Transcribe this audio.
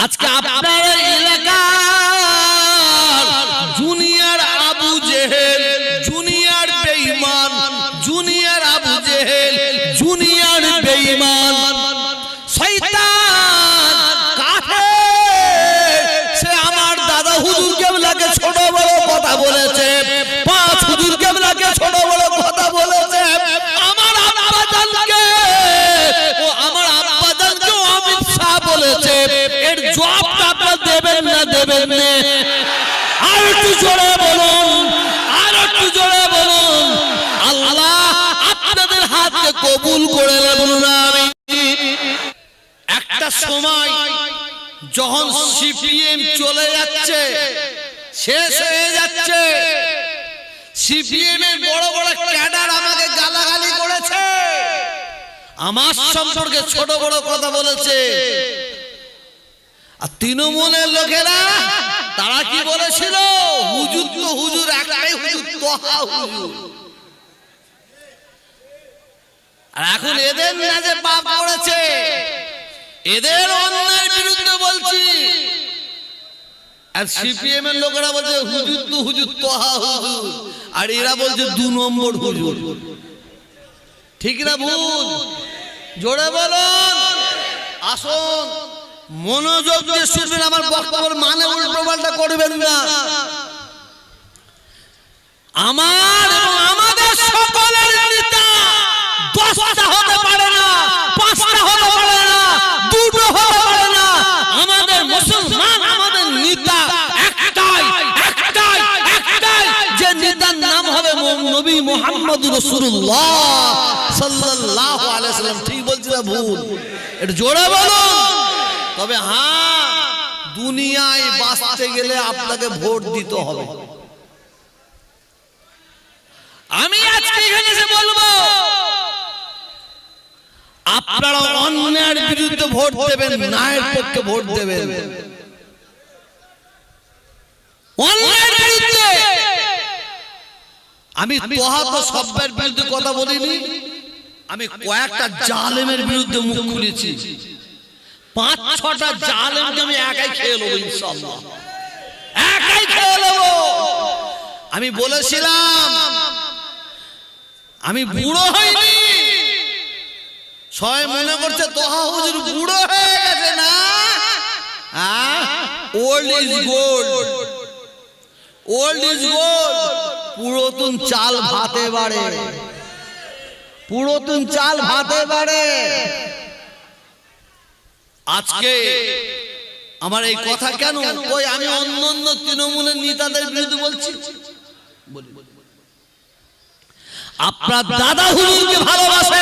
আজকে আপনার এলাকার জুনিয়র আবু জেহেল, জুনিয়র বেঈমান, জুনিয়র আবু জেহেল, জুনিয়র বেঈমান, শয়তান কাফের, সে আমার দাদা হুজুর কেবলাকে ছোট বড় কথা বলেছে, পাঁচ হুজুর কেবলাকে ছোট বড় কথা বলেছে, আমার আব্বা জানকে ও আমার আব্বা জানকে অমিত শাহ বলেছে। এর জবাবটা আপনারা দেবেন না দেবেন না? আর একটু জোরে বলুন, আর একটু জোরে বলুন। আল্লাহ আপনাদের হাতকে কবুল করে নেবেন না। আমি একটা সময় যখন সিপিএম চলে যাচ্ছে, শেষ হয়ে যাচ্ছে, সিপিএম এর বড় বড় ক্যাডার আমাকে গালাগালি করেছে, আমার সম্পর্কে ছোট বড় কথা বলেছে। আর তৃণমূলের লোকেরা তারা কি বলেছিল? হুজুর তো হুজুর, একটাই হুজুর, তোহা হুজুর। আর এখন এদের না যে পাপ করেছে, এদের অন্যায়ের বিরুদ্ধে বলছি। আর সিপিএম এর লোকেরা বলছে হুজুর তো হুজুর, তোহা হুজুর, আর এরা বলছে 2 নম্বর হুজুর। ঠিক না ভুল? জোরে বলুন। আসুন মনোযোগ দিয়ে শুনবেন, আমার বক্তব্যের মানে উল্টো পাল্টা করবেন না। আমার এবং আমাদের সকলের নেতা 10টা হতে পারে না, 5টা হতে পারে না, 2টো হতে পারে না। আমাদের মুসলমান, আমাদের নেতা একটাই, একটাই, একটাই, যে নেতার নাম হবে নবী মুহাম্মদ রাসূলুল্লাহ সাল্লাল্লাহু আলাইহি ওয়াসাল্লাম। ঠিক বলছি না ভুল? এটা জোরে বলুন। তবে হ্যাঁ, দুনিয়ায় বাঁচতে গেলে আপনাকে ভোট দিতে হবে। আমি আজকে এখানে এসে বলবো, আপনারা অন্যায়ের বিরুদ্ধে ভোট দেবেন, ন্যায়ের পক্ষে ভোট দেবেন। অন্যায়ের বিরুদ্ধে আমি তোহা তো সবের বিরুদ্ধে কথা বলিনি, আমি কয়েকটা জালেমের বিরুদ্ধে মুখ খুলেছি। 5-6টা জালেমকে আমি একাই খেয়ে নেবো ইনশাআল্লাহ, একাই খেয়ে নেবো। আমি বলেছিলাম আমি বুড়ো হইনি। সবাই মনে করছে তোহা হুজুর বুড়ো হয়ে গেছে না। Old is gold, old is gold. পুরাতন চাল ভাতে বাড়ে, পুরাতন চাল ভাতে বাড়ে। আজকে আমার এই কথা কেন? ওই আমি অন্য অন্য তৃণমূলের নেতাদের বিরুদ্ধে বলছি। আপনার দাদা হুজুরকে ভালোবাসে,